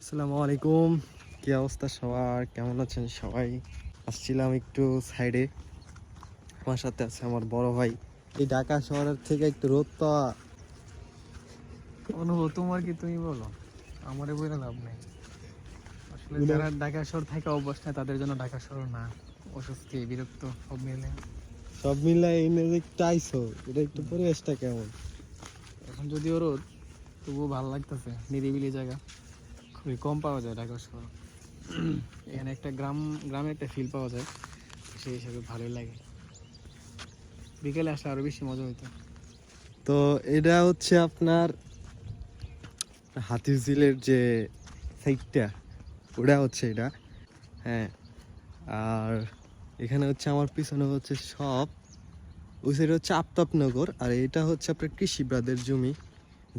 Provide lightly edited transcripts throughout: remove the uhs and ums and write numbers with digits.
আসসালামু আলাইকুম। কি অবস্থা সবার, কেমন আছেন সবাই? আসছিলাম একটু সাইডে, আমার সাথে আছে আমার বড় ভাই। এই ঢাকা শহরের থেকে একটু রোদ পাওয়া। অনুভব তোমার কি তুমি বলো, আমারে বলে লাভ নাই। আসলে যারা ঢাকা শহর থেকে অভ্যাস না তাদের জন্য ঢাকা শহর না, অস্বস্তি বিরক্ত সব মিলে। সব মিলাই এই যে একটু আইসো, এটা একটু পরিবেশটা কেমন? এখন যদিও রোদ, তবুও ভালো লাগতেছে, নিরিবিলি জায়গা, খুবই কম পাওয়া যায় ঢাকা শহর। এখানে একটা গ্রামে একটা ফিল পাওয়া যায়, সেই হিসাবে ভালোই লাগে। বিকেলে আসলে আরো বেশি মজা হইতো। তো এটা হচ্ছে আপনার হাতিরঝিলের যে সাইডটা, ওটা হচ্ছে এটা। হ্যাঁ, আর এখানে হচ্ছে আমার পিছনে হচ্ছে সব, ওই সাইড হচ্ছে আফতাবনগর, আর এটা হচ্ছে আপনার কৃষিবাদের জমি।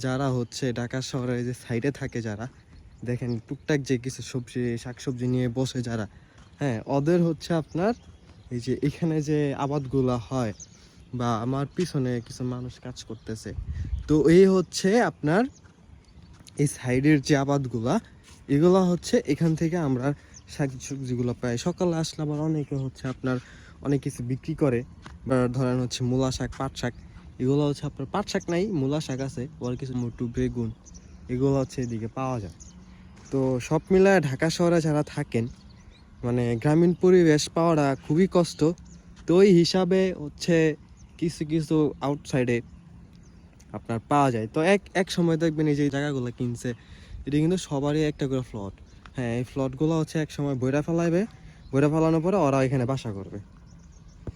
যারা হচ্ছে ঢাকা শহরের যে সাইডে থাকে, যারা দেখেন টুকটাক যে কিছু সবজি শাকসবজি নিয়ে বসে যারা, হ্যাঁ, ওদের হচ্ছে আপনার এই যে এখানে যে আবাদগুলা হয়, বা আমার পিছনে কিছু মানুষ কাজ করতেছে, তো এই হচ্ছে আপনার এই সাইডের যে আবাদগুলা, এগুলা হচ্ছে এখান থেকে আমরা শাক সবজিগুলো পাই। সকালে আসলে আবার অনেকে হচ্ছে আপনার অনেক কিছু বিক্রি করে, বা ধরেন হচ্ছে মূলা শাক, পাট শাক, এগুলো হচ্ছে আপনার পাট শাক নাই, মূলা শাক আছে, আবার কিছু মোটু বেগুন, এগুলো হচ্ছে এদিকে পাওয়া যায়। তো সব মিলায় ঢাকা শহরে যারা থাকেন, মানে গ্রামীণ পরিবেশ পাওয়াটা খুবই কষ্ট। তো ওই হিসাবে হচ্ছে কিছু কিছু আউটসাইডে আপনার পাওয়া যায়। তো এক এক সময় দেখবেন এই যে জায়গাগুলো কিনছে, এটা কিন্তু সবারই একটা করে ফ্লট। হ্যাঁ, এই ফ্লটগুলো হচ্ছে এক সময় বইরা ফেলাইবে, বইরা ফেলানোর পরে ওরা এখানে বাসা করবে।